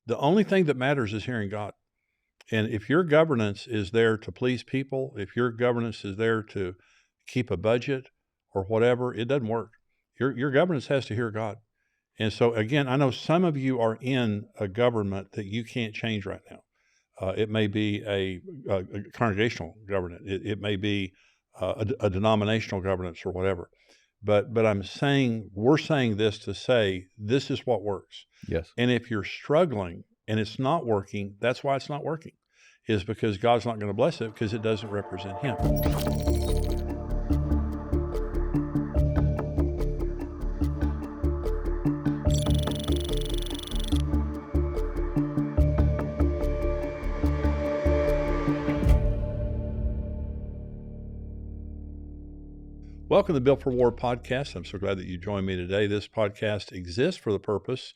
The only thing that matters is hearing God. And if your governance is there to please people, if your governance is there to keep a budget or whatever, it doesn't work. Your governance has to hear God. And so, again, I know some of you are in a government that you can't change right now. It may be a congregational government. It may be a denominational governance or whatever. But we're saying this to say, this is what works. Yes. And if you're struggling and it's not working, that's why it's not working, is because God's not going to bless it because it doesn't represent Him. Welcome to the Built for War podcast. I'm so glad that you joined me today. This podcast exists for the purpose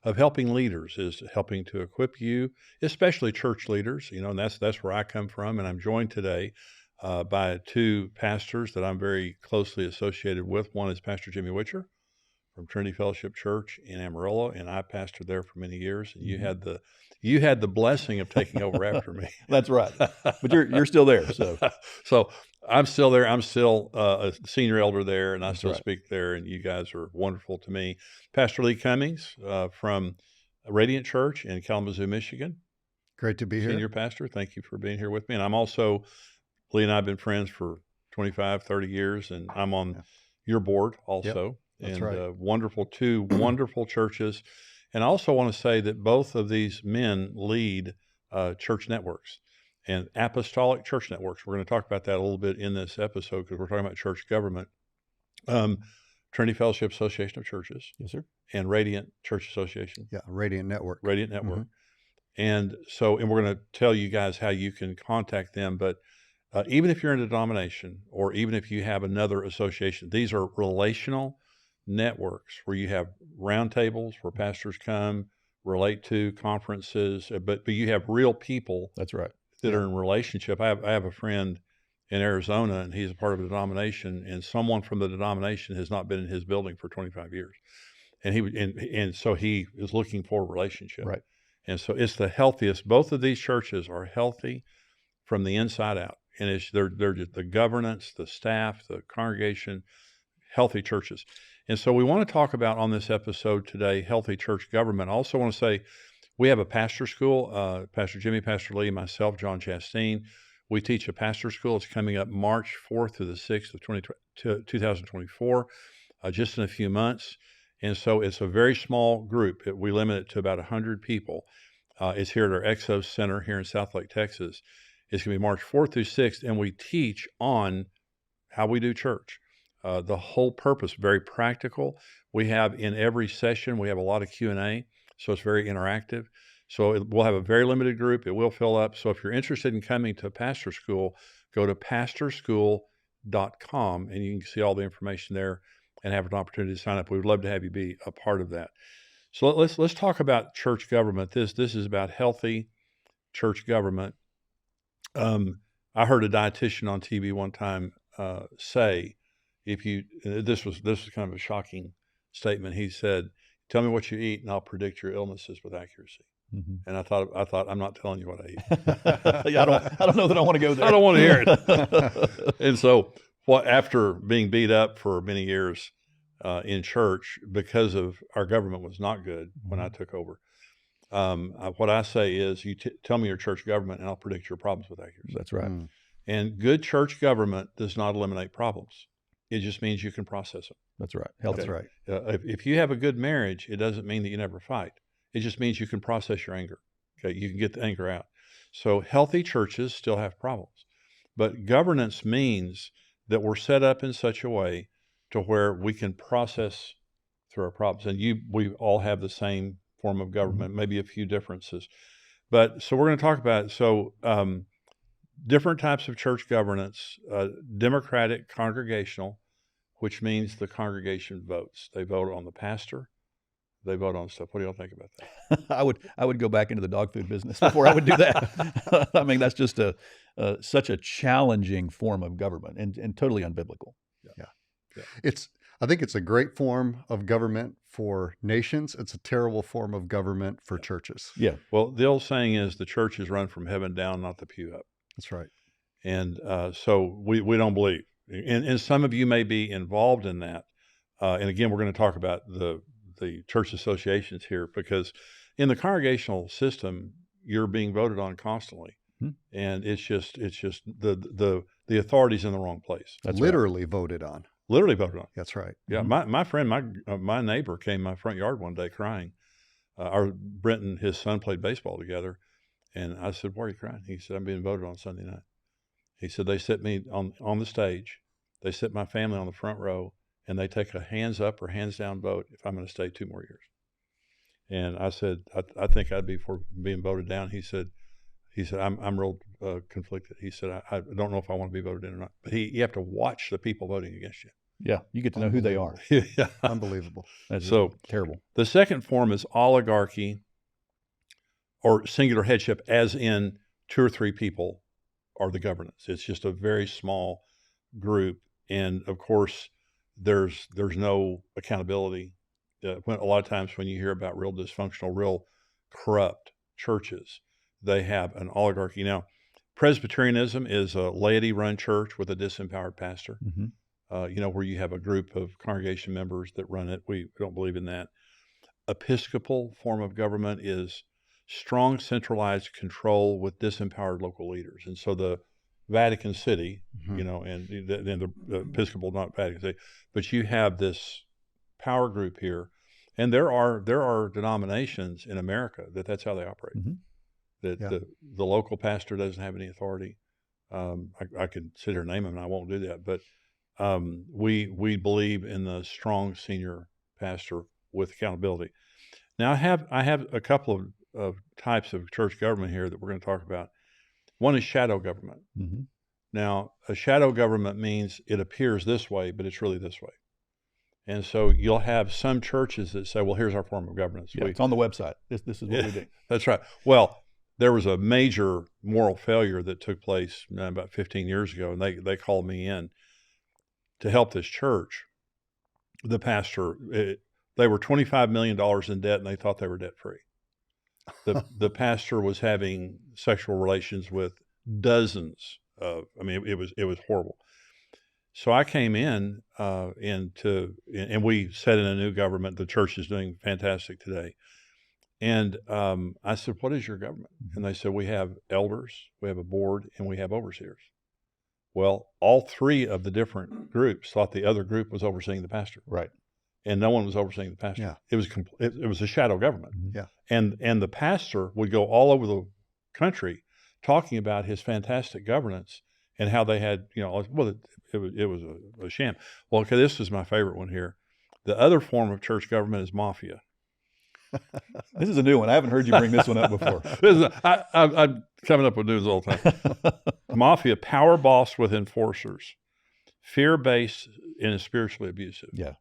of helping leaders, is helping to equip you, especially church leaders, and that's where I come from. And I'm joined today by two pastors that I'm very closely associated with. One is Pastor Jimmy Witcher from Trinity Fellowship Church in Amarillo, and I pastored there for many years. And you had the blessing of taking over after me. That's right. But you're still there. So I'm still there. I'm still a senior elder there, and I That's still right. speak there, and you guys are wonderful to me. Pastor Lee Cummings from Radiant Church in Kalamazoo, Michigan. Great to be here. Senior pastor. Thank you for being here with me. And I'm also, Lee and I have been friends for 25, 30 years, and I'm on your board also. That's and right. Two wonderful churches. And I also want to say that both of these men lead church networks and apostolic church networks. We're going to talk about that a little bit in this episode because we're talking about church government. Trinity Fellowship Association of Churches. Yes, sir. And Radiant Church Association. Yeah, Radiant Network. Radiant Network. Mm-hmm. And we're going to tell you guys how you can contact them. But even if you're in a denomination or even if you have another association, these are relational networks where you have roundtables where pastors come, relate to conferences, but you have real people. That's right. That are in relationship. I have a friend in Arizona, and he's a part of a denomination, and someone from the denomination has not been in his building for 25 years, and so he is looking for a relationship. Right. And so it's the healthiest. Both of these churches are healthy from the inside out, and they're just the governance, the staff, the congregation, healthy churches. And so we want to talk about on this episode today healthy church government. I also want to say we have a pastor school, Pastor Jimmy, Pastor Lee, myself, John Chastain. We teach a pastor school. It's coming up March 4th through the 6th of 2024, just in a few months. And so it's a very small group. We limit it to about 100 people. It's here at our Exos Center here in Southlake, Texas. It's going to be March 4th through 6th, and we teach on how we do church. The whole purpose, very practical. We have in every session, we have a lot of Q&A. So it's very interactive. So we'll have a very limited group. It will fill up. So if you're interested in coming to pastor school, go to pastorschool.com and you can see all the information there and have an opportunity to sign up. We would love to have you be a part of that. So let's talk about church government. This is about healthy church government. I heard a dietitian on TV one time say, this was kind of a shocking statement. He said, "Tell me what you eat, and I'll predict your illnesses with accuracy." Mm-hmm. And I thought, I'm not telling you what I eat. Yeah, I don't know that I want to go there. I don't want to hear it. And so, after being beat up for many years in church because of our government was not good when I took over, what I say is, you tell me your church government, and I'll predict your problems with accuracy. That's right. Mm. And good church government does not eliminate problems. It just means you can process them. That's right. That's right. If you have a good marriage, it doesn't mean that you never fight. It just means you can process your anger. Okay, you can get the anger out. So healthy churches still have problems, but governance means that we're set up in such a way to where we can process through our problems. And we all have the same form of government, maybe a few differences, but so we're going to talk about it. So different types of church governance: democratic, congregational, which means the congregation votes. They vote on the pastor. They vote on stuff. What do y'all think about that? I would go back into the dog food business before I would do that. I mean, that's just such a challenging form of government and totally unbiblical. Yeah. It's I think it's a great form of government for nations. It's a terrible form of government for churches. Yeah. Well, the old saying is the church is run from heaven down, not the pew up. That's right. And so we don't believe. And some of you may be involved in that. And again, we're going to talk about the church associations here, because in the congregational system, you're being voted on constantly. And it's just the authority's in the wrong place. That's literally voted on. Literally voted on. That's right. Yeah. My friend, my neighbor came my front yard one day crying. Brent and his son played baseball together. And I said, "Why are you crying?" He said, "I'm being voted on Sunday night." He said, "They sit me on the stage. They sit my family on the front row, and they take a hands up or hands down vote if I'm going to stay 2 more years." And I said, I think I'd be for being voted down. He said, I'm real conflicted. He said, I don't know if I want to be voted in or not. But you have to watch the people voting against you. Yeah, you get to know who they are. Yeah. Unbelievable. That's So terrible. The second form is oligarchy, or singular headship, as in 2 or 3 people are the governance. It's just a very small group. And of course, there's no accountability. A lot of times when you hear about real dysfunctional, real corrupt churches, they have an oligarchy. Now, Presbyterianism is a laity-run church with a disempowered pastor, where you have a group of congregation members that run it. We don't believe in that. Episcopal form of government is strong centralized control with disempowered local leaders. And so the Vatican City, and the Episcopal, not Vatican City, but you have this power group here. And there are denominations in America that's how they operate. That the local pastor doesn't have any authority. I could sit here and name them, and I won't do that. But we believe in the strong senior pastor with accountability. Now, I have a couple of types of church government here that we're going to talk about. One is shadow government. Now, a shadow government means it appears this way, but it's really this way. And so you'll have some churches that say, well, here's our form of governance. Yeah, it's on the website. This is what we do. That's right. Well, there was a major moral failure that took place about 15 years ago, and they called me in to help this church. The pastor, they were $25 million in debt, and they thought they were debt-free. The pastor was having sexual relations with dozens of, it was horrible. So I came in and we set in a new government. The church is doing fantastic today. And I said, "What is your government?" And they said, "We have elders, we have a board, and we have overseers." Well, all 3 of the different groups thought the other group was overseeing the pastor. Right. And no one was overseeing the pastor. Yeah. It was a shadow government. Yeah. And the pastor would go all over the country talking about his fantastic governance and how they had, it was a sham. Well, okay, this is my favorite one here. The other form of church government is mafia. This is a new one. I haven't heard you bring this one up before. I'm coming up with news all the time. Mafia, power boss with enforcers, fear-based and is spiritually abusive. Yeah.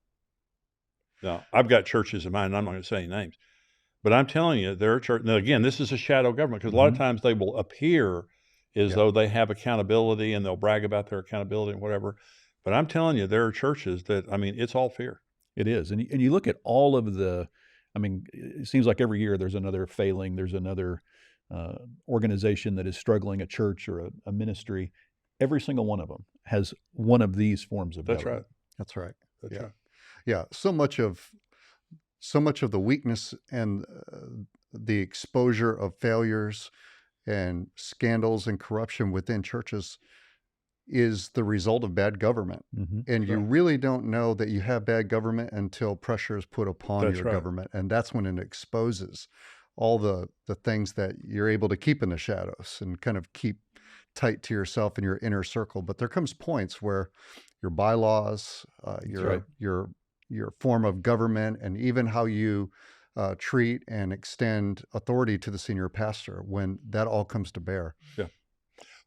Now, I've got churches in mind, and I'm not going to say any names, but I'm telling you, there are churches. Now, again, this is a shadow government, because a lot of times they will appear as though they have accountability, and they'll brag about their accountability and whatever. But I'm telling you, there are churches that, it's all fear. It is. And you look at all of the, it seems like every year there's another failing, there's another organization that is struggling, a church or a ministry. Every single one of them has one of these forms of government. That's right. That's right. Yeah. So much of the weakness and the exposure of failures and scandals and corruption within churches is the result of bad government. And you really don't know that you have bad government until pressure is put upon your government. And that's when it exposes all the things that you're able to keep in the shadows and kind of keep tight to yourself in your inner circle. But there comes points where your bylaws, your form of government, and even how you treat and extend authority to the senior pastor, when that all comes to bear. Yeah.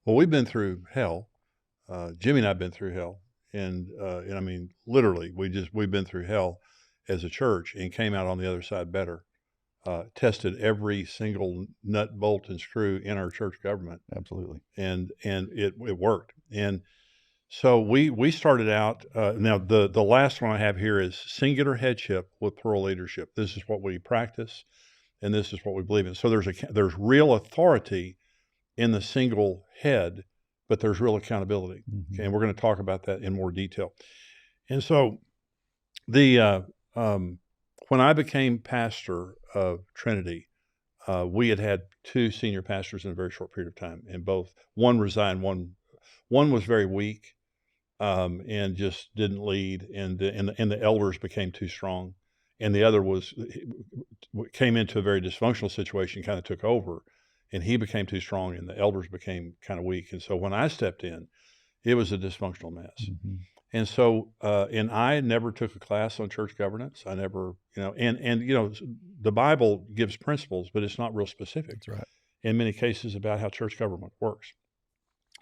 Well, we've been through hell. Jimmy and I have been through hell, and literally, we've been through hell as a church and came out on the other side better. Tested every single nut, bolt, and screw in our church government. Absolutely. And it worked. And So we started out, now the last one I have here is singular headship with plural leadership. This is what we practice, and this is what we believe in. So there's real authority in the single head, but there's real accountability. Mm-hmm. Okay, and we're going to talk about that in more detail. And so the when I became pastor of Trinity, we had two senior pastors in a very short period of time, and one resigned, one was very weak, and just didn't lead, and the elders became too strong, and the other came into a very dysfunctional situation, kind of took over, and he became too strong, and the elders became kind of weak. And so when I stepped in, it was a dysfunctional mess. Mm-hmm. And so, and I never took a class on church governance. I never, and the Bible gives principles, but it's not real specific. That's right. In many cases about how church government works.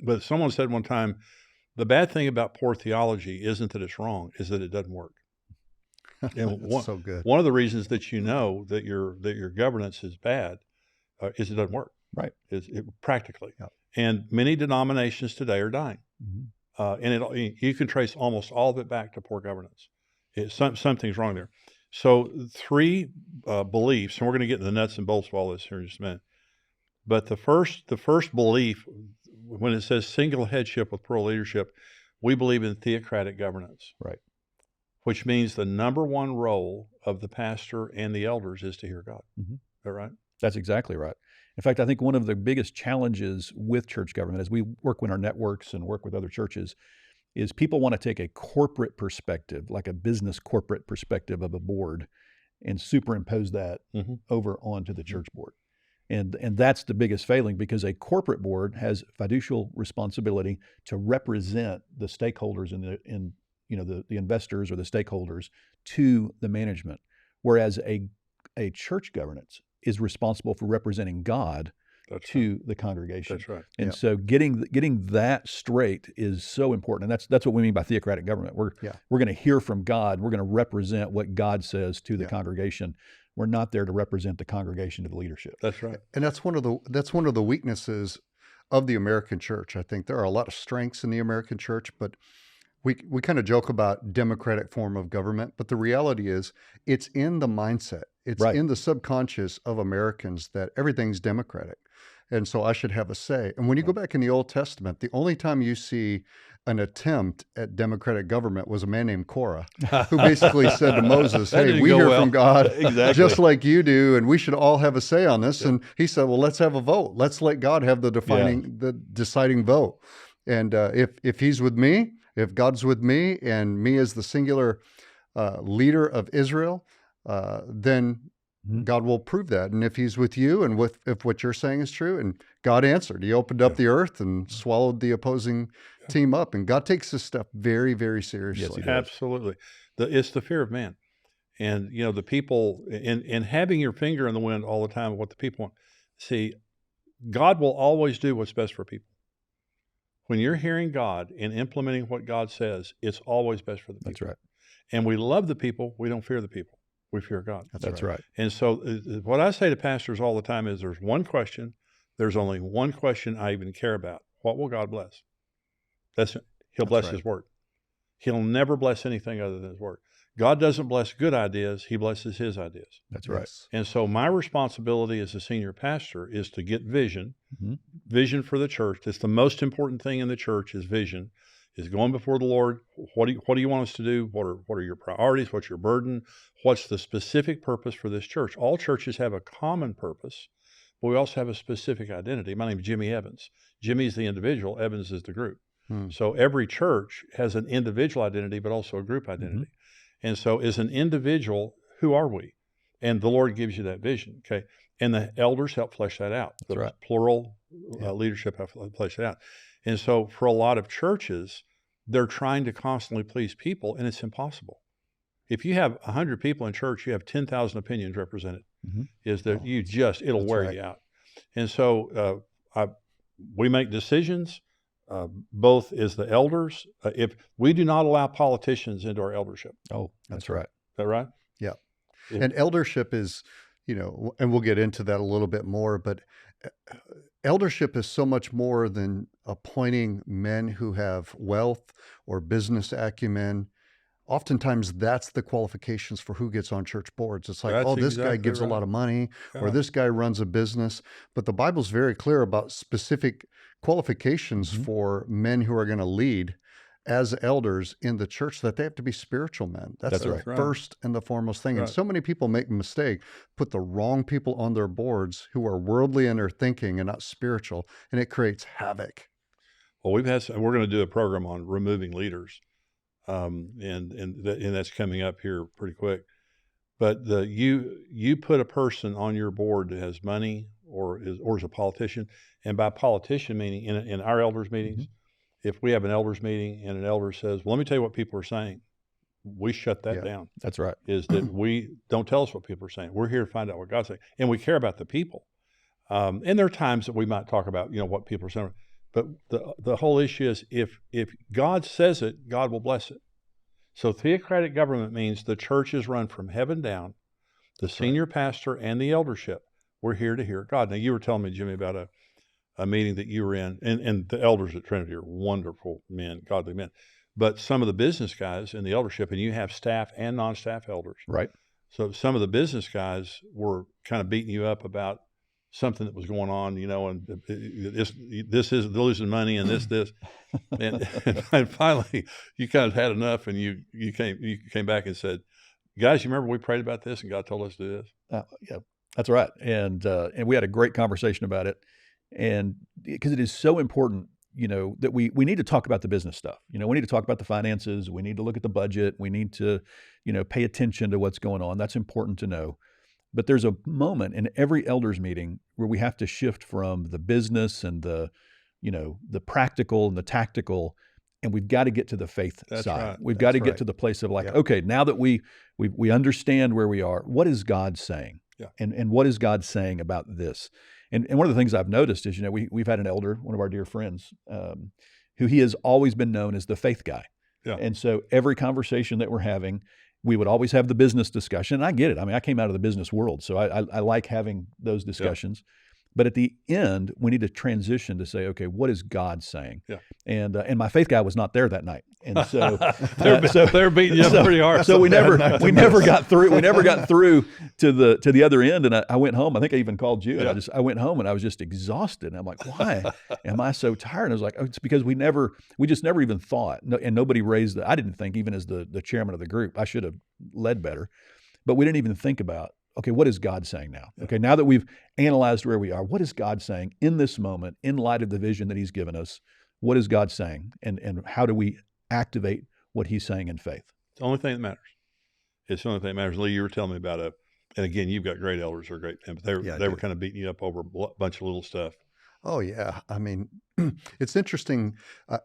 But someone said one time, the bad thing about poor theology isn't that it's wrong, is that it doesn't work. And so good. One of the reasons that you know that your governance is bad is it doesn't work. Right. Practically. Yeah. And many denominations today are dying. Mm-hmm. And you can trace almost all of it back to poor governance. Something's wrong there. So three beliefs, and we're going to get into the nuts and bolts of all this here in just a minute. But the first belief, when it says single headship with plural leadership, we believe in theocratic governance. Right. Which means the number one role of the pastor and the elders is to hear God. Mm-hmm. Is that right? That's exactly right. In fact, I think one of the biggest challenges with church government, as we work with our networks and work with other churches, is people want to take a corporate perspective, like a business corporate perspective of a board, and superimpose that over onto the church board. And that's the biggest failing, because a corporate board has fiducial responsibility to represent the stakeholders in the investors or the stakeholders to the management, whereas a church governance is responsible for representing God to the congregation. That's right. And so getting that straight is so important. And that's what we mean by theocratic government. We're going to hear from God. We're going to represent what God says to the congregation. We're not there to represent the congregation to the leadership. That's right. And that's one of the weaknesses of the American church. I think there are a lot of strengths in the American church, but we kind of joke about democratic form of government, but the reality is it's in the mindset. It's in the subconscious of Americans that everything's democratic. And so I should have a say. And when you go back in the Old Testament, the only time you see an attempt at democratic government was a man named Korah, who basically said to Moses, hey, we hear from God just like you do, and we should all have a say on this. And he said, well, let's have a vote. Let's let God have the deciding vote. And if he's with me, if God's with me and me as the singular leader of Israel, then God will prove that. And if he's with you and if what you're saying is true, and God answered, he opened up the earth and swallowed the opposing team up. And God takes this stuff very, very seriously. Yes, absolutely. It's the fear of man. And, the people, and having your finger in the wind all the time of what the people want. See, God will always do what's best for people. When you're hearing God and implementing what God says, it's always best for the people. That's right. And we love the people. We don't fear the people. We fear God. That's right. And so what I say to pastors all the time is there's one question. There's only one question I even care about. What will God bless? He'll bless his word. He'll never bless anything other than his word. God doesn't bless good ideas. He blesses his ideas. That's right. And so my responsibility as a senior pastor is to get vision, vision for the church. It's the most important thing in the church is vision, is going before the Lord. What do you want us to do? What are your priorities? What's your burden? What's the specific purpose for this church? All churches have a common purpose, but we also have a specific identity. My name is Jimmy Evans. Jimmy's the individual. Evans is the group. So every church has an individual identity, but also a group identity. And so as an individual, who are we? And the Lord gives you that vision, okay? And the elders help flesh that out. That's right. Plural leadership help flesh that out. And so for a lot of churches, they're trying to constantly please people, and it's impossible. If you have 100 people in church, you have 10,000 opinions represented. Is that it'll wear you out. And so we make decisions, both as the elders. If we do not allow politicians into our eldership. Oh, that's right. Is that right? Yeah. And eldership is, and we'll get into that a little bit more, but eldership is so much more than appointing men who have wealth or business acumen. Oftentimes that's the qualifications for who gets on church boards. It's like, That's oh, this guy exactly gives a right. lot of money, or Yeah. this guy runs a business. But the Bible's very clear about specific qualifications Mhm. for men who are going to lead as elders in the church, that they have to be spiritual men. That's That's the right. right. first and the foremost thing. And Right. so many people make a mistake, put the wrong people on their boards who are worldly in their thinking and not spiritual, and it creates havoc. Well, we're going to do a program on removing leaders, and that's coming up here pretty quick. But you put a person on your board that has money or is a politician, and by politician meaning in our elders meetings, if we have an elders meeting and an elder says, "Well, let me tell you what people are saying," we shut that Yeah. down. That's right. Is that we don't tell us what people are saying. We're here to find out what God's saying, and we care about the people. And there are times that we might talk about what people are saying, but the whole issue is if God says it, God will bless it. So theocratic government means the church is run from heaven down. The senior pastor and the eldership, we're here to hear God. Now, you were telling me, Jimmy, about a meeting that you were in, and the elders at Trinity are wonderful men, godly men. But some of the business guys in the eldership, and you have staff and non-staff elders. Right. So some of the business guys were kind of beating you up about something that was going on, and this is losing money and this. And finally, you kind of had enough, and you came back and said, "Guys, you remember we prayed about this, and God told us to do this." Yeah, that's right. And we had a great conversation about it, and because it is so important, that we need to talk about the business stuff. We need to talk about the finances. We need to look at the budget. We need to, pay attention to what's going on. That's important to know. But there's a moment in every elders meeting where we have to shift from the business and the practical and the tactical, and we've got to get to the faith That's side. right. We've got to That's get right. to the place of like, Yeah. okay, now that we understand where we are, what is God saying? Yeah. And what is God saying about this? And one of the things I've noticed is, we've had an elder, one of our dear friends, who he has always been known as the faith guy. Yeah. And so every conversation that we're having, we would always have the business discussion. And I get it. I mean, I came out of the business world, so I like having those discussions. But at the end, we need to transition to say, okay, what is God saying? Yeah. And my faith guy was not there that night, and so they're beating you up pretty hard. So we never got through. We never got through to the other end. And I went home. I think I even called you. And I went home and I was just exhausted. And I'm like, why am I so tired? And I was like, oh, it's because we just never even thought. And nobody raised I didn't think, even as the chairman of the group, I should have led better, but we didn't even think about, okay, what is God saying now? Yeah. Okay, now that we've analyzed where we are, what is God saying in this moment, in light of the vision that he's given us? What is God saying? And how do we activate what he's saying in faith? It's the only thing that matters. It's the only thing that matters. Lee, you were telling me about and again, you've got great elders, or great men, but they were kind of beating you up over a bunch of little stuff. Oh yeah, I mean, it's interesting.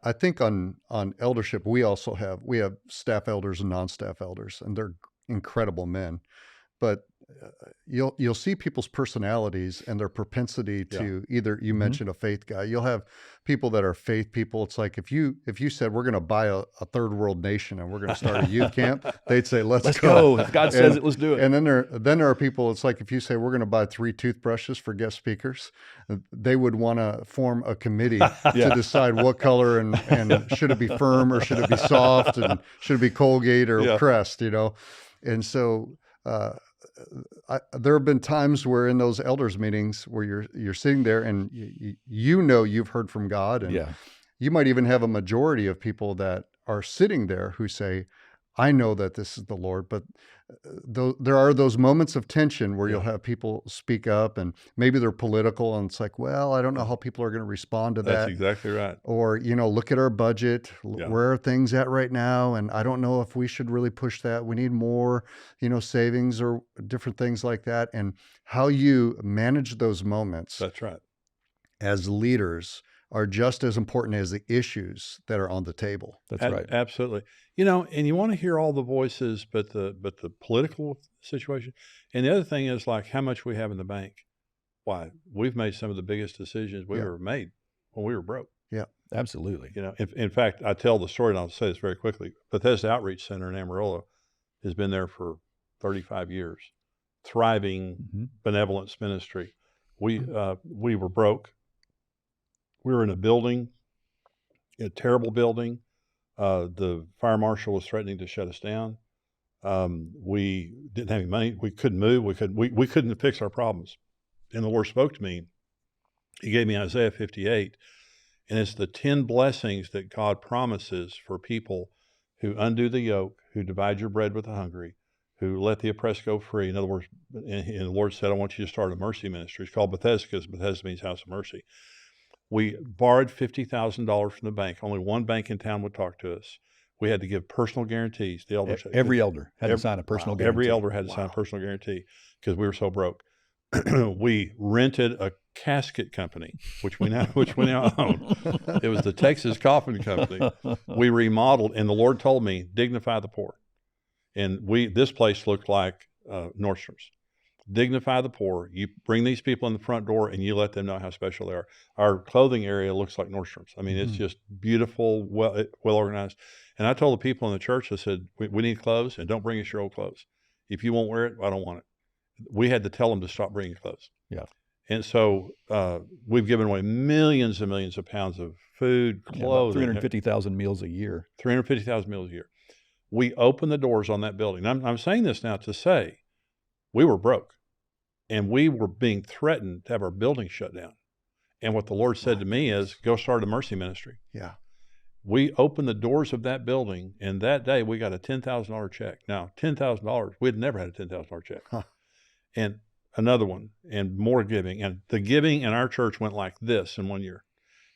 I think on eldership, we have staff elders and non-staff elders, and they're incredible men. But you'll see people's personalities and their propensity to either, you mentioned a faith guy. You'll have people that are faith people. It's like if you said we're going to buy a third world nation and we're going to start a youth camp, they'd say let's go. If God says it, let's do it. And then there are people. It's like if you say we're going to buy 3 toothbrushes for guest speakers, they would want to form a committee to decide what color and should it be firm or should it be soft and should it be Colgate or Crest, and so. There have been times where in those elders meetings where you're sitting there and you've heard from God, and you might even have a majority of people that are sitting there who say, I know that this is the Lord, but there are those moments of tension where you'll have people speak up, and maybe they're political, and it's like, well, I don't know how people are going to respond to that. That's exactly right. Or, look at our budget. Where are things at right now? And I don't know if we should really push that. We need more, savings or different things like that. And how you manage those moments. That's right. As leaders are just as important as the issues that are on the table. That's right. Absolutely. And you want to hear all the voices, but the political situation. And the other thing is like how much we have in the bank. Why? We've made some of the biggest decisions we've ever made when we were broke. Yeah, absolutely. In fact, I tell the story, and I'll say this very quickly. Bethesda Outreach Center in Amarillo has been there for 35 years. Thriving benevolence ministry. We were broke. We were in a building, a terrible building. The fire marshal was threatening to shut us down. We didn't have any money. We couldn't move. We couldn't fix our problems. And the Lord spoke to me. He gave me Isaiah 58, and it's the 10 blessings that God promises for people who undo the yoke, who divide your bread with the hungry, who let the oppressed go free. In other words, and the Lord said, I want you to start a mercy ministry. It's called Bethesda because Bethesda means house of mercy. We borrowed $50,000 from the bank. Only one bank in town would talk to us. We had to give personal guarantees. The elders, every elder had to sign a personal guarantee. Every elder had to sign a personal guarantee because we were so broke. We rented a casket company, which we now own. It was the Texas Coffin Company. We remodeled, and the Lord told me, dignify the poor. And this place looked like Nordstrom's. Dignify the poor. You bring these people in the front door and you let them know how special they are. Our clothing area looks like Nordstrom's. I mean, it's just beautiful, well organized. And I told the people in the church, I said, we need clothes, and don't bring us your old clothes. If you won't wear it, I don't want it. We had to tell them to stop bringing clothes. Yeah. And so we've given away millions and millions of pounds of food, clothing. 350,000 meals a year. 350,000 meals a year. We opened the doors on that building. I'm saying this now to say we were broke, and we were being threatened to have our building shut down. And what the Lord said to me is, go start a mercy ministry. Yeah. We opened the doors of that building, and that day we got a $10,000 check. Now, $10,000, we'd never had a $10,000 check. Huh. And another one, and more giving. And the giving in our church went like this in 1 year.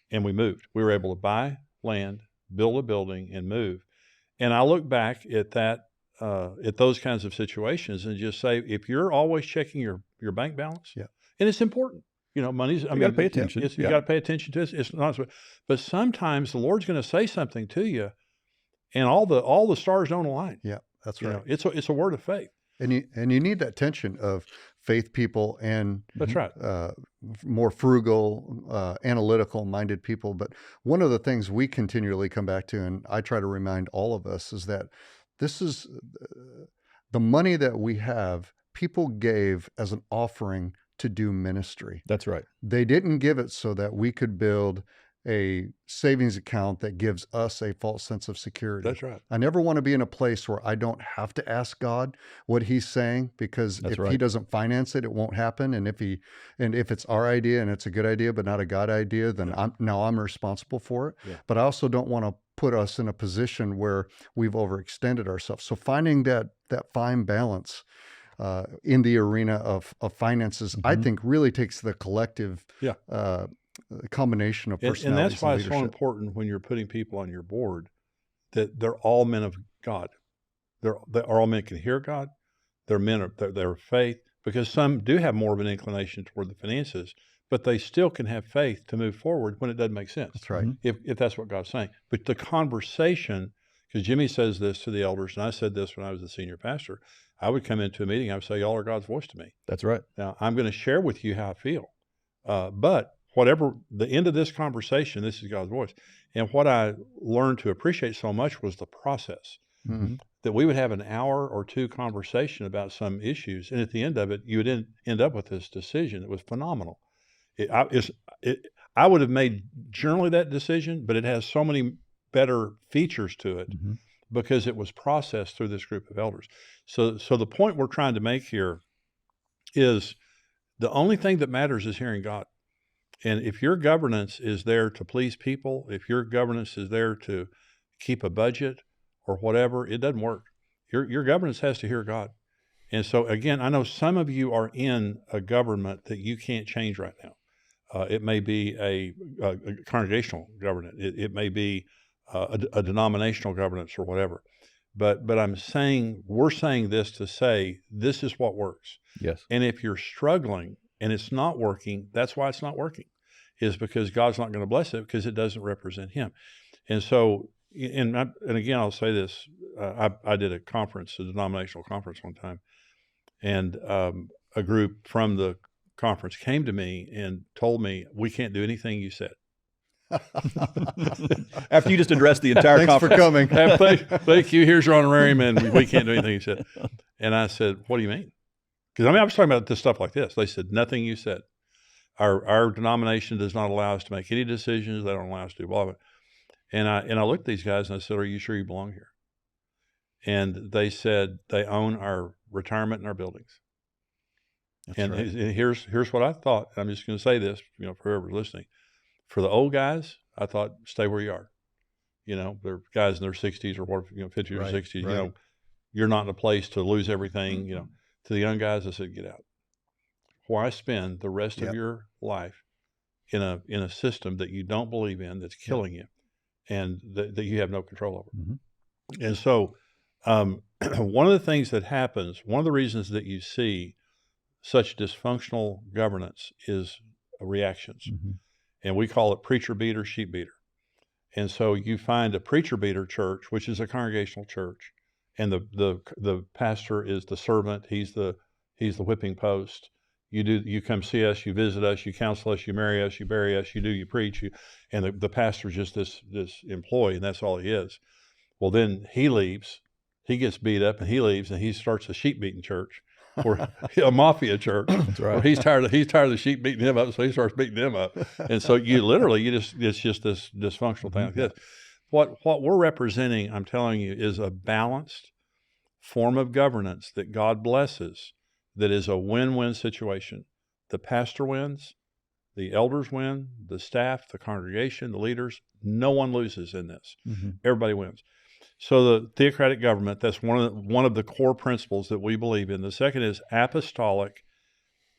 And we moved. We were able to buy land, build a building, and move. And I look back at that, at those kinds of situations, and just say, if you're always checking your bank balance, yeah, and it's important, money's. You got to pay attention. You got to pay attention to it. It's not, but sometimes the Lord's going to say something to you, and all the stars don't align. Yeah, that's right. It's a word of faith. And you need that tension of faith people and that's right, more frugal, analytical-minded people. But one of the things we continually come back to, and I try to remind all of us, is that this is the money that we have. People gave as an offering to do ministry. That's right. They didn't give it so that we could build a savings account that gives us a false sense of security. That's right. I never want to be in a place where I don't have to ask God what He's saying, because if He doesn't finance it, it won't happen. And if it's our idea and it's a good idea but not a God idea, then I'm responsible for it. Yeah. But I also don't want to put us in a position where we've overextended ourselves. So finding that fine balance in the arena of finances, I think really takes the collective combination of personalities and that's why it's so leadership. important when you're putting people on your board that they're all men of God. They are all men can hear God. They're men of their faith, because some do have more of an inclination toward the finances, but they still can have faith to move forward when it doesn't make sense. That's right. If that's what God's saying. But the conversation, because Jimmy says this to the elders, and I said this when I was the senior pastor, I would come into a meeting, I would say, y'all are God's voice to me. That's right. Now, I'm going to share with you how I feel. But whatever the end of this conversation, this is God's voice. And what I learned to appreciate so much was the process. Mm-hmm. That we would have an hour or two conversation about some issues, and at the end of it, you would end up with this decision that was phenomenal. I would have made generally that decision, but it has so many better features to it because it was processed through this group of elders. So the point we're trying to make here is the only thing that matters is hearing God. And if your governance is there to please people, if your governance is there to keep a budget or whatever, it doesn't work. Your governance has to hear God. And so, again, I know some of you are in a government that you can't change right now. It may be a congregational government. It may be a denominational governance or whatever. But we're saying this to say, this is what works. Yes. And if you're struggling and it's not working, that's why it's not working, is because God's not going to bless it because it doesn't represent Him. And so, and again, I'll say this, I did a denominational conference one time, and a group from the conference came to me and told me, we can't do anything you said. After you just addressed the entire conference. Thanks for coming. Thank you. Here's your honorarium, and we can't do anything you said. And I said, what do you mean? Because I was talking about this stuff like this. They said, nothing you said. Our denomination does not allow us to make any decisions. They don't allow us to do blah, blah. And I looked at these guys and I said, "Are you sure you belong here?" And they said they own our retirement and our buildings. That's And right. here's what I thought. I'm just going to say this, for whoever's listening. For the old guys, I thought, stay where you are. They're guys in their 60s or what, 50s or Right, 60s. right. You're not in a place to lose everything. To the young guys, I said, get out. Why spend the rest Yep. of your life in a system that you don't believe in, that's killing you, and that you have no control over? Mm-hmm. And so, one of the things that happens, one of the reasons that you see such dysfunctional governance is reactions. Mm-hmm. And we call it preacher beater, sheep beater. And so you find a preacher beater church, which is a congregational church, and the pastor is the servant. He's the whipping post. You come see us, you visit us, you counsel us, you marry us, you bury us, you preach, and the pastor's just this employee, and that's all he is. Well, then he leaves, he gets beat up, and he leaves, and he starts a sheep beating church, or a mafia church. That's right. Where he's tired of the sheep beating him up, so he starts beating them up, and so it's just this dysfunctional thing like this. What we're representing, I'm telling you, is a balanced form of governance that God blesses, that is a win-win situation. The pastor wins, the elders win, the staff, the congregation, the leaders. No one loses in this. Mm-hmm. Everybody wins. So the theocratic government, that's one of the core principles that we believe in. The second is apostolic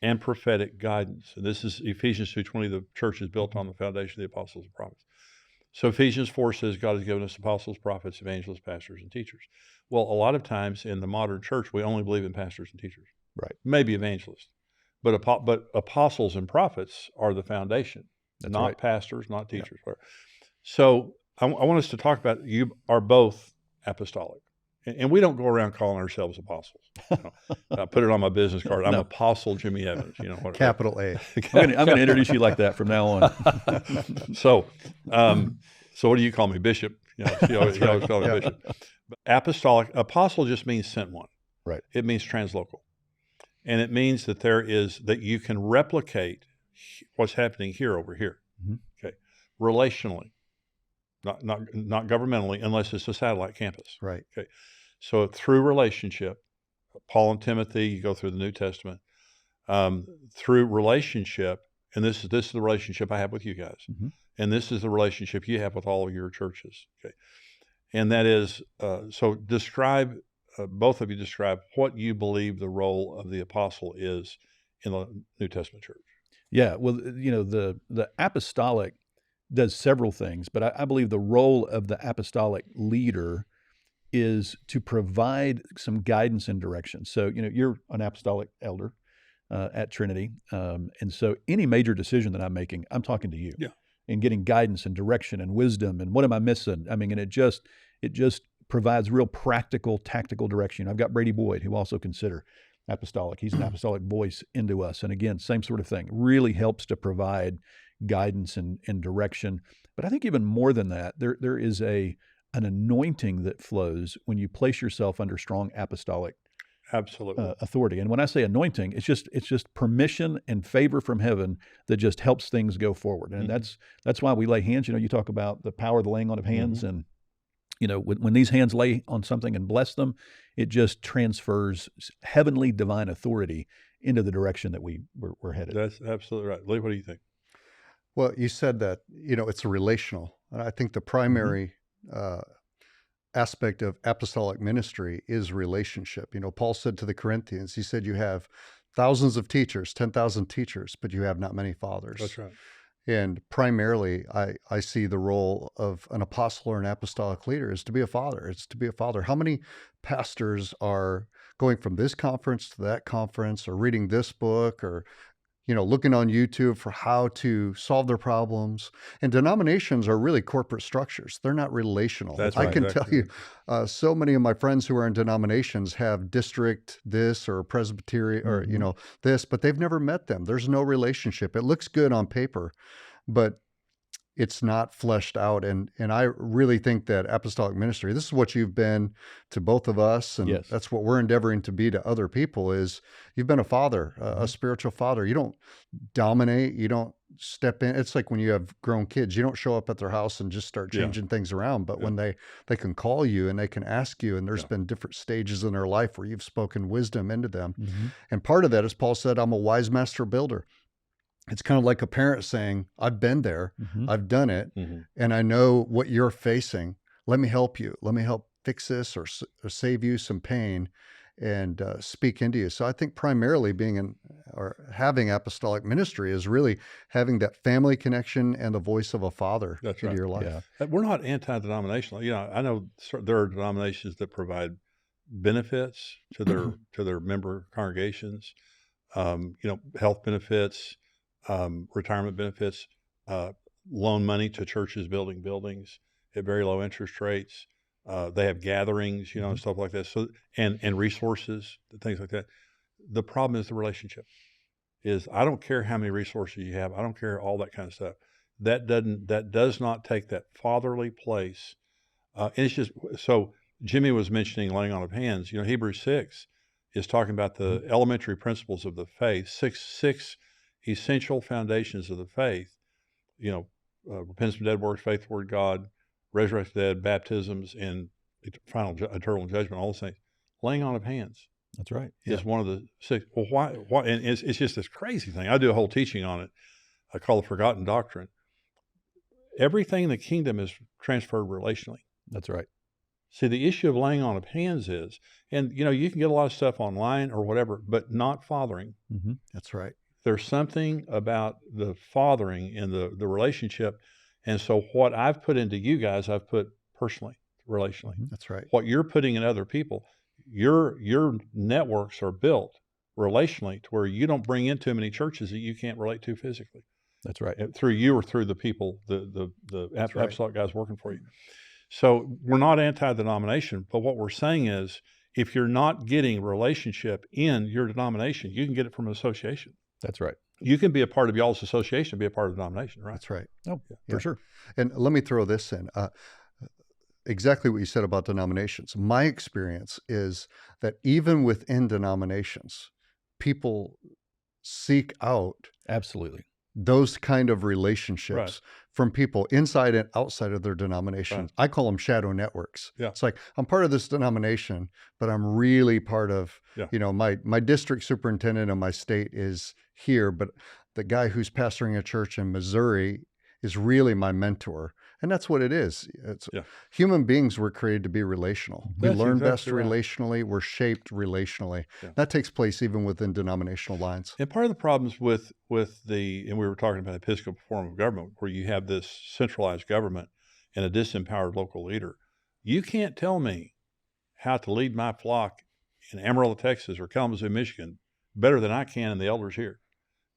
and prophetic guidance. And this is Ephesians 2:20. The church is built on the foundation of the apostles and prophets. So Ephesians 4 says God has given us apostles, prophets, evangelists, pastors, and teachers. Well, a lot of times in the modern church, we only believe in pastors and teachers. Right. Maybe evangelists. But apostles and prophets are the foundation. That's not right. pastors, not teachers. Yeah. So I want us to talk about, you are both apostolic. And we don't go around calling ourselves apostles. I put it on my business card. I'm Apostle Jimmy Evans. Capital A. I'm going to introduce you like that from now on. So what do you call me? Bishop. He always called me bishop. Apostolic, apostle just means sent one. Right. It means translocal. And it means that that you can replicate what's happening here over here. Mm-hmm. Okay. Relationally. Not governmentally, unless it's a satellite campus. Right. Okay. So through relationship, Paul and Timothy, you go through the New Testament, through relationship, and this is the relationship I have with you guys, mm-hmm. and this is the relationship you have with all of your churches. Okay. And that is, so describe, both of you describe what you believe the role of the apostle is in the New Testament church. Yeah. Well, the apostolic does several things, but I believe the role of the apostolic leader is to provide some guidance and direction. So, you're an apostolic elder at Trinity, and so any major decision that I'm making, I'm talking to you, and getting guidance and direction and wisdom. And what am I missing? I mean, and it just provides real practical, tactical direction. I've got Brady Boyd, who also consider apostolic. He's an apostolic voice into us, and again, same sort of thing. Really helps to provide guidance and direction. But I think even more than that, there is an anointing that flows when you place yourself under strong apostolic authority. And when I say anointing, it's just permission and favor from heaven that just helps things go forward. And mm-hmm. that's why we lay hands. You talk about the power of the laying on of hands, mm-hmm. and when these hands lay on something and bless them, it just transfers heavenly divine authority into the direction that we're headed. That's absolutely right. Lee, what do you think? Well, you said that, it's relational. And I think the primary aspect of apostolic ministry is relationship. Paul said to the Corinthians, he said, you have thousands of teachers, 10,000 teachers, but you have not many fathers. That's right. And primarily, I see the role of an apostle or an apostolic leader is to be a father. It's to be a father. How many pastors are going from this conference to that conference, or reading this book, or looking on YouTube for how to solve their problems? And denominations are really corporate structures. They're not relational. That's right, I can tell you, so many of my friends who are in denominations have district this or Presbyterian or, mm-hmm. This, but they've never met them. There's no relationship. It looks good on paper, but it's not fleshed out. And I really think that apostolic ministry, this is what you've been to both of us, and Yes. that's what we're endeavoring to be to other people, is you've been a father, a spiritual father. You don't dominate, you don't step in. It's like when you have grown kids, you don't show up at their house and just start changing things around. But when they can call you and they can ask you, and there's been different stages in their life where you've spoken wisdom into them. And part of that, as Paul said, I'm a wise master builder. It's kind of like a parent saying, I've been there, I've done it, and I know what you're facing. Let me help you. Let me help fix this or save you some pain, and speak into you. So I think primarily having apostolic ministry is really having that family connection and the voice of a father into your life. Yeah. We're not anti-denominational. I know there are denominations that provide benefits to their member congregations, health benefits, retirement benefits, loan money to churches building buildings at very low interest rates. They have gatherings, and stuff like that. So and resources, things like that. The problem is the relationship. I don't care how many resources you have. I don't care all that kind of stuff. That does not take that fatherly place. And it's just so. Jimmy was mentioning laying on of hands. Hebrews 6 is talking about the elementary principles of the faith. Six essential foundations of the faith. Repentance from dead works, faith toward God, resurrected dead, baptisms, and final eternal judgment. All those things. Laying on of hands. That's right. Is one of the six. Well, why? And it's just this crazy thing. I do a whole teaching on it. I call it Forgotten Doctrine. Everything in the kingdom is transferred relationally. That's right. See, the issue of laying on of hands is, and you can get a lot of stuff online or whatever, but not fathering. That's right. There's something about the fathering in the relationship. And so what I've put into you guys, I've put personally, relationally. That's right. What you're putting in other people, your networks are built relationally to where you don't bring in too many churches that you can't relate to physically. That's right. Through you or through the people, the That's right. apostolic guys working for you. So we're not anti-denomination, but what we're saying is if you're not getting relationship in your denomination, you can get it from an association. That's right. You can be a part of y'all's association, be a part of the denomination, right? That's right. Oh, for sure. And let me throw this in. Exactly what you said about denominations. My experience is that even within denominations, people seek out Absolutely. those kind of relationships from people inside and outside of their denomination. Right. I call them shadow networks. Yeah. It's like, I'm part of this denomination, but I'm really part of, my district superintendent of my state is here, but the guy who's pastoring a church in Missouri is really my mentor. And that's what it is. Human beings were created to be relational. We That's learn exactly best right. relationally. We're shaped relationally. Yeah. That takes place even within denominational lines. And part of the problems with and we were talking about Episcopal form of government, where you have this centralized government and a disempowered local leader. You can't tell me how to lead my flock in Amarillo, Texas, or Kalamazoo, Michigan, better than I can and the elders here,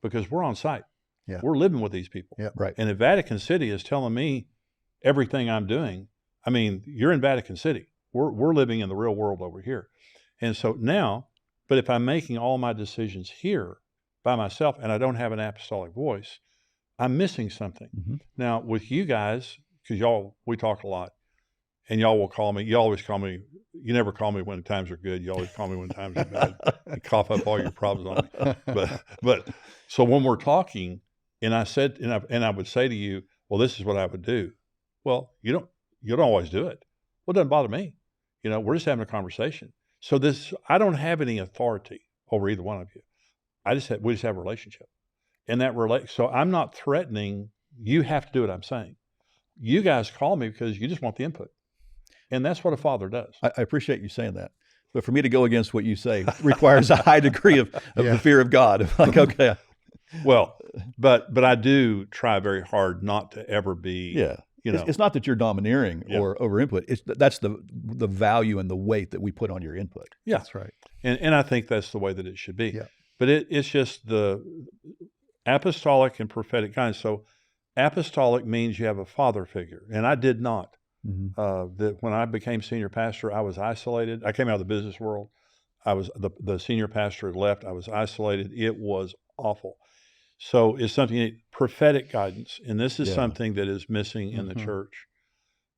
because we're on site. Yeah. We're living with these people. Yeah. Right. And if Vatican City is telling me everything I'm doing, I mean, you're in Vatican City. We're living in the real world over here. And so now, but if I'm making all my decisions here by myself and I don't have an apostolic voice, I'm missing something. Now, with you guys, because we talk a lot, and y'all will call me. You always call me. You never call me when times are good. You always call me when times are bad and cough up all your problems on me. But so when we're talking, and I said, and I would say to you, well, this is what I would do. Well, you don't always do it. Well, it doesn't bother me. We're just having a conversation. So I don't have any authority over either one of you. We just have a relationship, and so I'm not threatening. You have to do what I'm saying. You guys call me because you just want the input. And that's what a father does. I appreciate you saying that. But for me to go against what you say requires a high degree of the fear of God. Like, okay. Well, but I do try very hard not to ever be. Yeah. It's not that you're domineering or over input. That's the value and the weight that we put on your input. Yeah. That's right. And I think that's the way that it should be. Yeah. But it's just the apostolic and prophetic kind. So apostolic means you have a father figure. And I did not. That when I became senior pastor, I was isolated. I came out of the business world. I was the senior pastor had left. I was isolated. It was awful. So it's something prophetic guidance, and this is Yeah. something that is missing in the Mhm. church.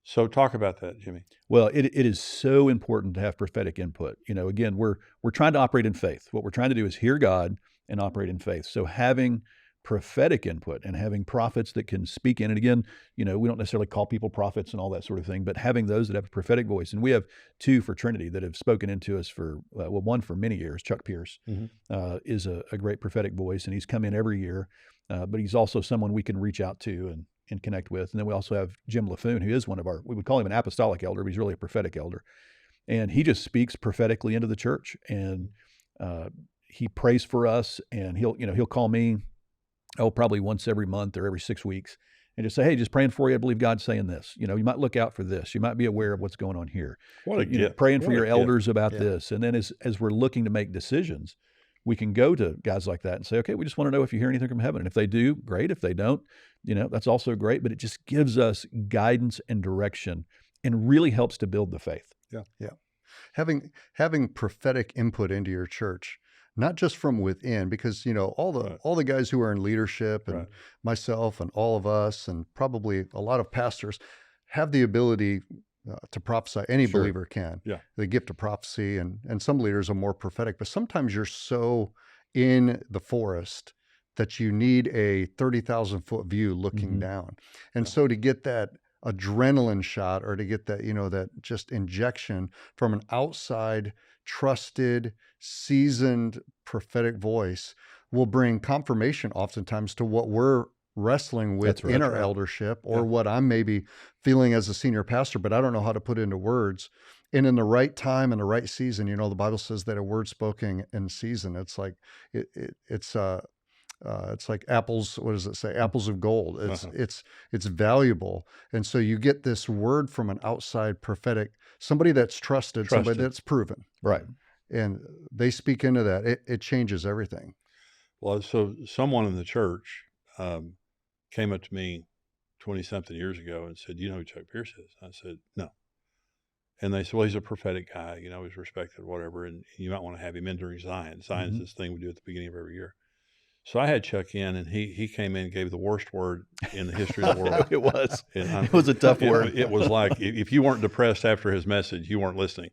So talk about that, Jimmy. Well, it is so important to have prophetic input. Again, we're trying to operate in faith. What we're trying to do is hear God and operate in faith. So having prophetic input and having prophets that can speak in, and again, we don't necessarily call people prophets and all that sort of thing, but having those that have a prophetic voice. And we have two for Trinity that have spoken into us for, one for many years. Chuck Pierce is a great prophetic voice, and he's come in every year, but he's also someone we can reach out to and connect with. And then we also have Jim LaFoon, who is we would call him an apostolic elder, but he's really a prophetic elder. And he just speaks prophetically into the church. And he prays for us, and he'll call me, probably once every month or every 6 weeks, and just say, hey, just praying for you. I believe God's saying this. You might look out for this. You might be aware of what's going on here. What a gift. Praying for What a your gift. elders about Yeah. this. And then as we're looking to make decisions, we can go to guys like that and say, okay, we just want to know if you hear anything from heaven. And if they do, great. If they don't, that's also great. But it just gives us guidance and direction and really helps to build the faith. Having prophetic input into your church, not just from within, because all the guys who are in leadership and Right. myself and all of us and probably a lot of pastors have the ability to prophesy. Any Sure. believer can. Yeah. The gift of prophecy, and some leaders are more prophetic, but sometimes you're so in the forest that you need a 30,000-foot view looking Mhm. down. And Yeah. so to get that adrenaline shot, or to get that, that just injection from an outside, trusted, seasoned prophetic voice will bring confirmation oftentimes to what we're wrestling with That's right. in our That's right. eldership, or Yeah. what I'm maybe feeling as a senior pastor, but I don't know how to put into words. And in the right time and the right season, the Bible says that a word spoken in season, it's like it's like apples. What does it say? Apples of gold. It's valuable, and so you get this word from an outside prophetic, somebody that's trusted, somebody Trusted. that's proven, Right. and they speak into that. It changes everything. Well, so someone in the church came up to me 20-something years ago and said, "You know who Chuck Pierce is?" I said, "No." And they said, "Well, he's a prophetic guy, he's respected, whatever, and you might want to have him in during Zion. Zion's this thing we do at the beginning of every year." So I had Chuck in, and he came in and gave the worst word in the history of the world. It was. And It was a tough word. It was like, if you weren't depressed after his message, you weren't listening.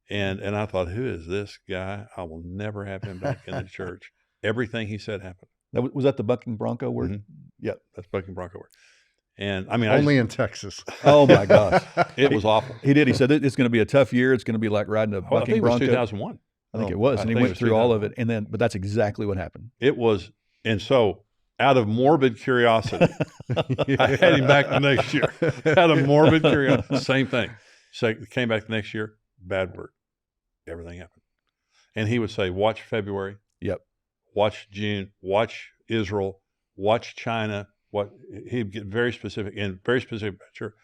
And I thought, who is this guy? I will never have him back in the church. Everything he said happened. Was that the bucking bronco word? Mhm. Yeah. That's bucking bronco word. And I mean, Only in Texas. Oh my gosh. it was awful. He did. He said it's going to be a tough year. It's going to be like riding a Well, I bucking think it was bronco. 2001. I think Oh, it was, I and he think it went was through all of 2001. it. But that's exactly what happened. It was, and so out of morbid curiosity, I had him back the next year. Out of morbid curiosity, same thing. So came back the next year, bad word. Everything happened. And he would say, watch February. Yep. Watch June. Watch Israel. Watch China. He'd get very specific about sure.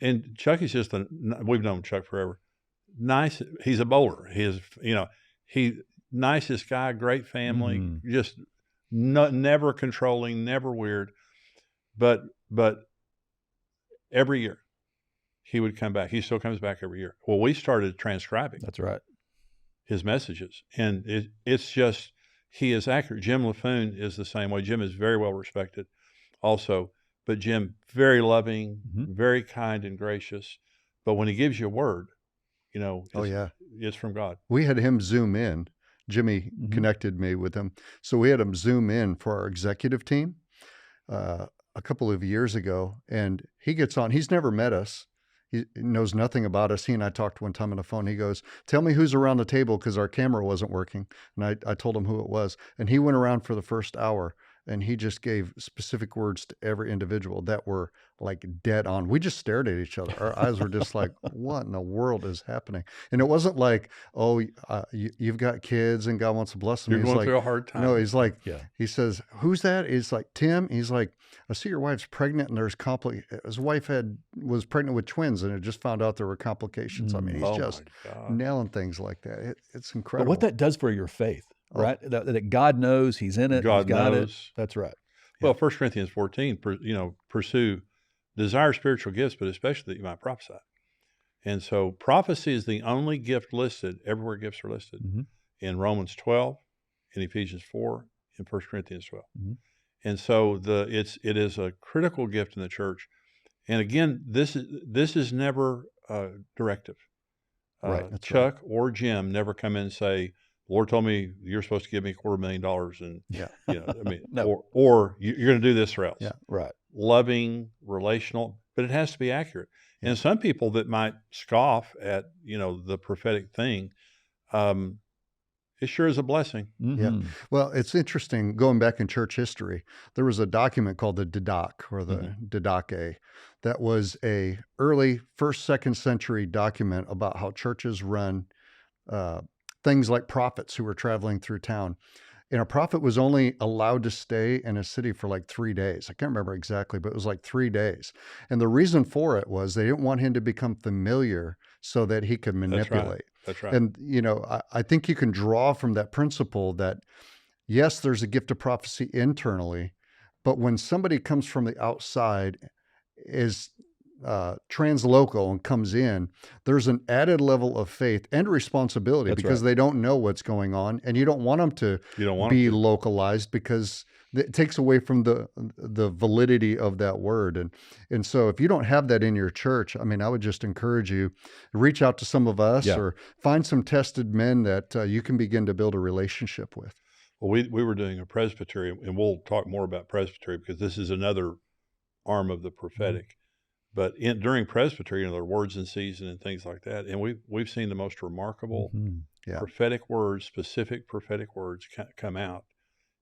And Chucky's just we've known Chuck forever. Nice. He's a bowler. He nicest guy, great family, just never controlling, never weird. But every year he would come back. He still comes back every year. Well, we started transcribing That's right. his messages, and it's just, he is accurate. Jim LaFoon is the same way. Jim is very well respected also, but Jim, very loving, very kind and gracious. But when he gives you a word, it's from God. We had him Zoom in. Jimmy connected me with him. So we had him Zoom in for our executive team a couple of years ago. And he gets on. He's never met us. He knows nothing about us. He and I talked one time on the phone. He goes, "Tell me who's around the table," because our camera wasn't working. And I told him who it was. And he went around for the first hour, and he just gave specific words to every individual that were like dead on. We just stared at each other. Our eyes were just like, what in the world is happening? And it wasn't like, oh, you've got kids and God wants to bless them. You're He's going like, through a hard time. no, he's like, Yeah. he says, "Who's that?" He's like, "Tim." He's like, "I see your wife's pregnant and there's his wife was pregnant with twins and it just found out there were complications." I mean, he's Oh, just my God. nailing things like that. It's But incredible. what that does for your faith, right? That God knows He's in it. God He's got knows. it. That's right. Well, 1 Corinthians 14, desire spiritual gifts, but especially that you might prophesy. And so prophecy is the only gift listed, everywhere gifts are listed, in Romans 12, in Ephesians 4, in 1 Corinthians 12. And so it is a critical gift in the church. And again, this is never directive. Right, that's Chuck or Jim never come in and say, "The Lord told me you're supposed to give me $250,000, and Yeah. I mean, No. or you're going to do this or else." Yeah. Right. Loving, relational, but it has to be accurate. Yeah. And some people that might scoff at the prophetic thing, it sure is a blessing. Mm-hmm. Well, it's interesting, going back in church history, there was a document called the Didache, or the Didache, that was a early 1st, 2nd century document about how churches run things like prophets who were traveling through town. And a prophet was only allowed to stay in a city for like 3 days. I can't remember exactly, but it was like 3 days. And the reason for it was they didn't want him to become familiar so that he could manipulate. That's right. And, I think you can draw from that principle that, yes, there's a gift of prophecy internally, but when somebody comes from the outside, is translocal and comes in, there's an added level of faith and responsibility. That's because right. they don't know what's going on, and you don't want them to be localized, because it takes away from the validity of that word. And so if you don't have that in your church, I mean, I would just encourage you, reach out to some of us, or find some tested men that you can begin to build a relationship with. Well, we were doing a presbytery, and we'll talk more about presbytery because this is another arm of the prophetic. But during presbytery, there are words in season and things like that, and we've seen the most remarkable prophetic words, specific prophetic words come out,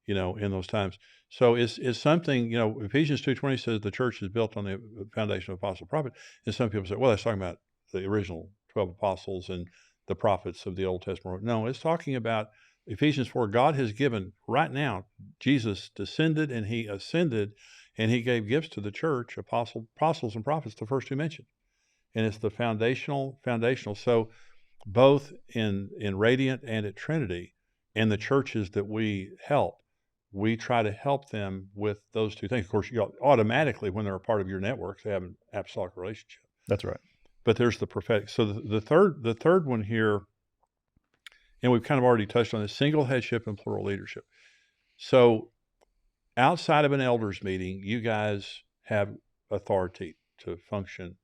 in those times. So it's something, Ephesians 2:20 says the church is built on the foundation of apostle, prophet. And some people say, well, that's talking about the original 12 apostles and the prophets of the Old Testament. No, it's talking about Ephesians 4. God has given right now. Jesus descended and he ascended, and he gave gifts to the church, apostles and prophets, the first two mentioned. And it's the foundational. So both in Radiant and at Trinity, and the churches that we help, we try to help them with those two things. Of course, automatically, when they're a part of your network, they have an apostolic relationship. That's right. But there's the prophetic. So the third one here, and we've kind of already touched on this, single headship and plural leadership. So outside of an elders meeting, you guys have authority to function.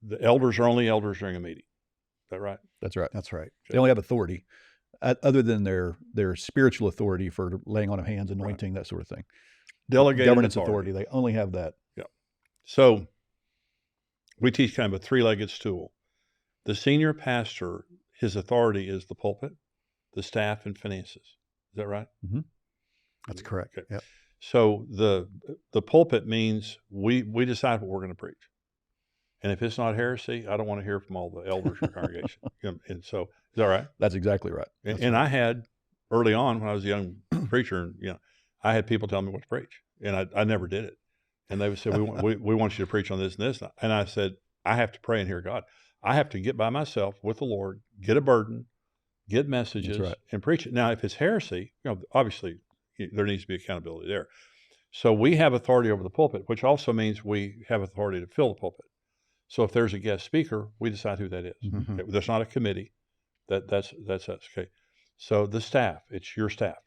The elders are only elders during a meeting. Is that right? That's right. That's right. They only have authority, other than their spiritual authority for laying on of hands, anointing, that sort of thing. Delegated governance authority. They only have that. Yeah. So we teach kind of a three-legged stool. The senior pastor, his authority is the pulpit, the staff, and finances. Is that right? That's correct. Okay. Yep. So the pulpit means we decide what we're going to preach. And if it's not heresy, I don't want to hear from all the elders in the congregation. And so, is that right? That's exactly right. And I had, early on when I was a young preacher, I had people tell me what to preach, and I never did it. And they would say, we want you to preach on this and this. And I said, I have to pray and hear God. I have to get by myself with the Lord, get a burden, get messages, and preach it. Now, if it's heresy, obviously there needs to be accountability there. So we have authority over the pulpit, which also means we have authority to fill the pulpit. So if there's a guest speaker, we decide who that is. Okay, there's not a committee. That's us. Okay. So the staff, it's your staff.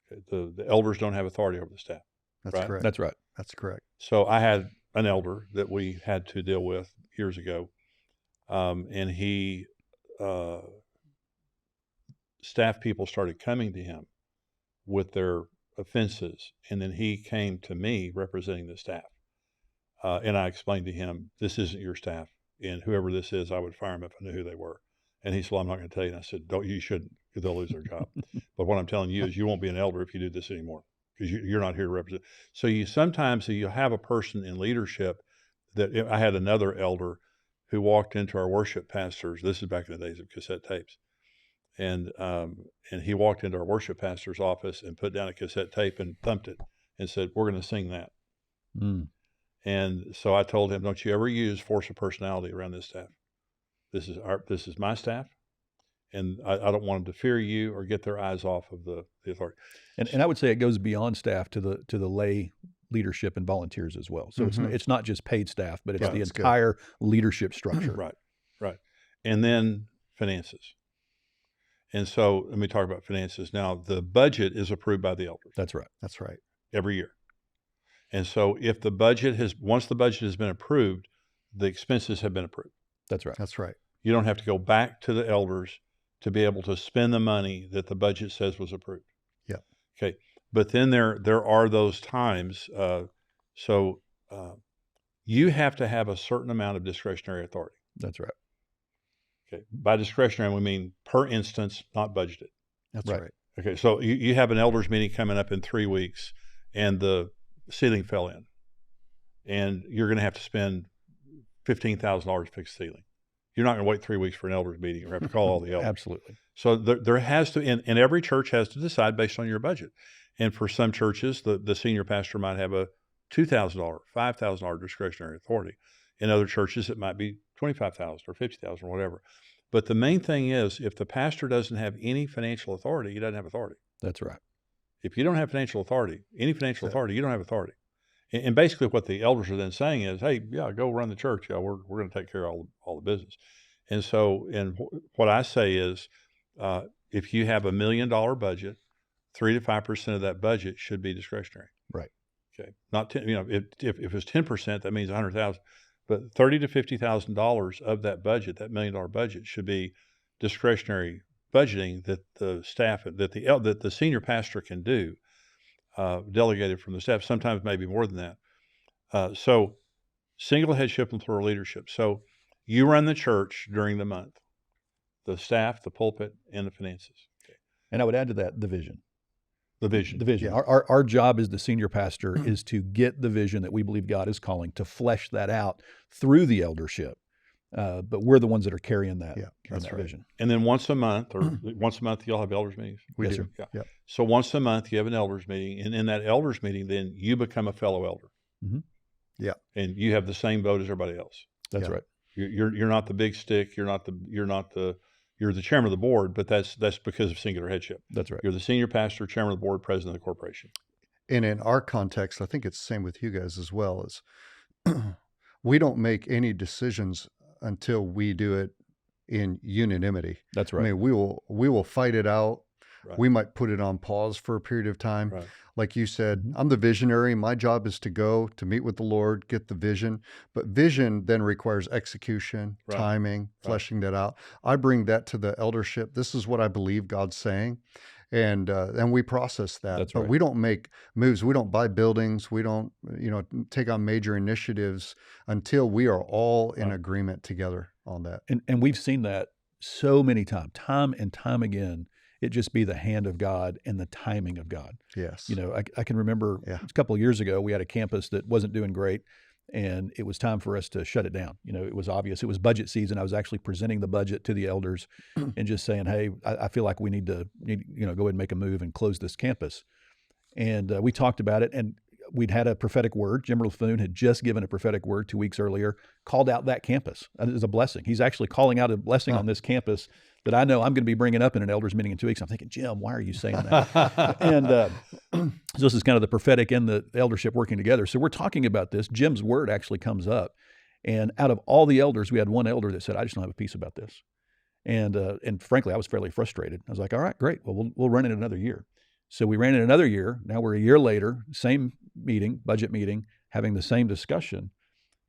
Okay. The elders don't have authority over the staff. That's correct. That's right. That's correct. So I had an elder that we had to deal with years ago, and he staff people started coming to him with their offenses, and then he came to me representing the staff. And I explained to him, this isn't your staff, and whoever this is, I would fire them if I knew who they were. And he said, well, I'm not going to tell you. And I said, you shouldn't, because they'll lose their job. But what I'm telling you is you won't be an elder if you do this anymore, because you're not here to represent. So you have a person in leadership that I had another elder who walked into our worship pastors. This is back in the days of cassette tapes. And he walked into our worship pastor's office and put down a cassette tape and thumped it and said, we're going to sing that. And so I told him, don't you ever use force of personality around this staff. This is my staff, and I don't want them to fear you or get their eyes off of the authority. And I would say it goes beyond staff to the lay leadership and volunteers as well. So it's not just paid staff, but it's the entire leadership structure. Right. And then finances. And so let me talk about finances. Now, the budget is approved by the elders. That's right. That's right. every year. And so if once the budget has been approved, the expenses have been approved. That's right. That's right. You don't have to go back to the elders to be able to spend the money that the budget says was approved. Yeah. Okay. But then there are those times. You have to have a certain amount of discretionary authority. That's right. Okay. By discretionary, we mean per instance, not budgeted. That's Right. right. Okay. So you have an elders meeting coming up in 3 weeks, and the ceiling fell in, and you're going to have to spend $15,000 to fix the ceiling. You're not going to wait 3 weeks for an elders meeting or have to call all the elders. Absolutely. So there has to, and every church has to decide based on your budget. And for some churches, the senior pastor might have a $2,000, $5,000 discretionary authority. In other churches, it might be $25,000 or $50,000 or whatever. But the main thing is, if the pastor doesn't have any financial authority, he doesn't have authority. That's right. If you don't have financial authority, any financial authority, you don't have authority. And basically what the elders are then saying is, hey, yeah, go run the church. Yeah, we're going to take care of all the business. And so, what I say is, if you have $1 million budget, 3 to 5% of that budget should be discretionary. Right. Okay. Not 10, if it's 10%, that means 100,000. But $30,000 to $50,000 of that budget, that $1 million budget, should be discretionary budgeting that the staff, that the senior pastor can do, delegated from the staff. Sometimes maybe more than that. So, single headship and plural leadership. So, you run the church during the month, the staff, the pulpit, and the finances. Okay. And I would add to that the vision. The vision. The vision. Yeah. Our job as the senior pastor is to get the vision that we believe God is calling, to flesh that out through the eldership. But we're the ones that are carrying that, that's right. vision. And then once a month you'll have elders meetings. We Yes, do. sir. Yeah. Yep. So once a month you have an elders meeting, and in that elders meeting, then you become a fellow elder. Mhm. Yeah. And you have the same vote as everybody else. That's Yeah. right. You're not the big stick. You're the chairman of the board, but that's because of singular headship. That's right. You're the senior pastor, chairman of the board, president of the corporation. And in our context, I think it's the same with you guys as well, is we don't make any decisions until we do it in unanimity. That's I right. mean, we will fight it out. Right. We might put it on pause for a period of time. Right. Like you said, I'm the visionary. My job is to go to meet with the Lord, get the vision. But vision then requires execution, Right. timing, fleshing that out. I bring that to the eldership. This is what I believe God's saying. And we process that. That's but right. we don't make moves. We don't buy buildings. We don't, take on major initiatives until we are all in agreement together on that. And we've seen that so many times, time and time again. It just be the hand of God and the timing of God. Yes. I can remember a couple of years ago, we had a campus that wasn't doing great, and it was time for us to shut it down. It was obvious. It was budget season. I was actually presenting the budget to the elders and just saying, hey, I feel like we need to go ahead and make a move and close this campus. And we talked about it, and we'd had a prophetic word. Jim Laffoon had just given a prophetic word 2 weeks earlier, called out that campus as a blessing. He's actually calling out a blessing on this campus that I know I'm going to be bringing up in an elders meeting in 2 weeks. I'm thinking, Jim, why are you saying that? And so this is kind of the prophetic and the eldership working together. So we're talking about this. Jim's word actually comes up. And out of all the elders, we had one elder that said, I just don't have a peace about this. And frankly, I was fairly frustrated. I was like, all right, great. Well, we'll run it another year. So we ran it another year. Now we're a year later, same meeting, budget meeting, having the same discussion,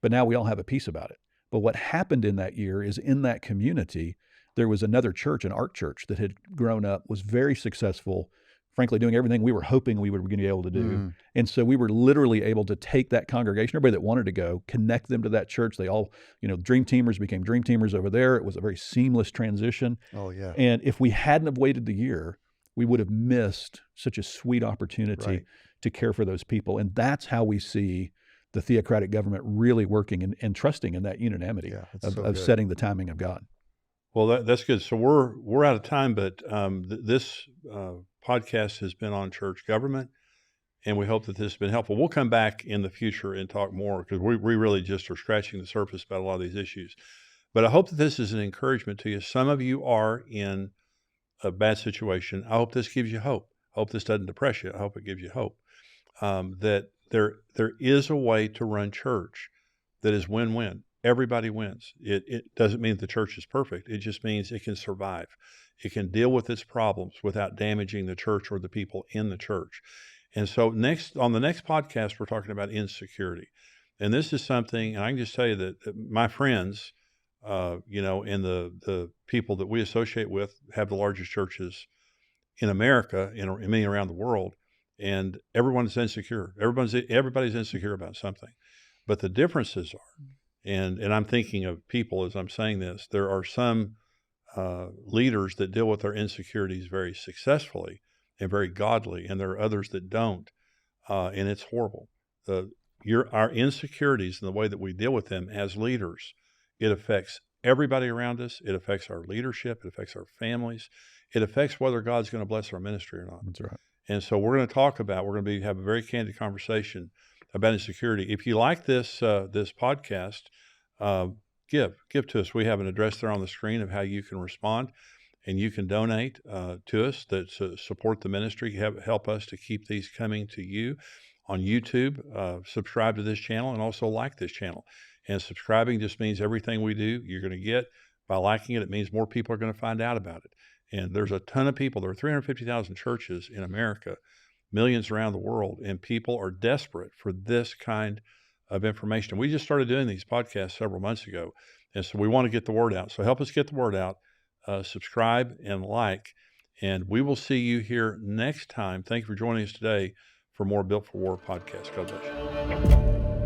but now we all have a peace about it. But what happened in that year is in that community, there was another church, an art church that had grown up, was very successful, frankly, doing everything we were hoping we were going to be able to do. And so we were literally able to take that congregation, everybody that wanted to go, connect them to that church. They all, dream teamers became dream teamers over there. It was a very seamless transition. Oh, yeah. And if we hadn't have waited the year, we would have missed such a sweet opportunity to care for those people. And that's how we see the theocratic government really working and trusting in that unanimity of setting the timing of God. Well, that's good. So we're out of time, but this podcast has been on church government, and we hope that this has been helpful. We'll come back in the future and talk more because we really just are scratching the surface about a lot of these issues. But I hope that this is an encouragement to you. Some of you are in a bad situation. I hope this gives you hope. I hope this doesn't depress you. I hope it gives you hope that there is a way to run church that is win-win. Everybody wins. It doesn't mean the church is perfect. It just means it can survive. It can deal with its problems without damaging the church or the people in the church. And so on the next podcast, we're talking about insecurity. And this is something, and I can just tell you that my friends, and the people that we associate with have the largest churches in America and many around the world, and everyone's insecure. Everybody's insecure about something. But the differences are, and I'm thinking of people as I'm saying this, there are some leaders that deal with their insecurities very successfully and very godly, and there are others that don't, and it's horrible. Our insecurities and the way that we deal with them as leaders, it affects everybody around us. It affects our leadership. It affects our families. It affects whether God's going to bless our ministry or not. That's right. And so we're going to have a very candid conversation about insecurity. If you like this podcast, give to us. We have an address there on the screen of how you can respond, and you can donate to us that support the ministry, help us to keep these coming to you on YouTube. Subscribe to this channel and also like this channel. And subscribing just means everything we do, you're going to get. By liking it, it means more people are going to find out about it. And there's a ton of people. There are 350,000 churches in America, millions around the world, and people are desperate for this kind of information. We just started doing these podcasts several months ago, and so we want to get the word out. So help us get the word out. Subscribe and like, and we will see you here next time. Thank you for joining us today for more Built for War podcast. God bless you.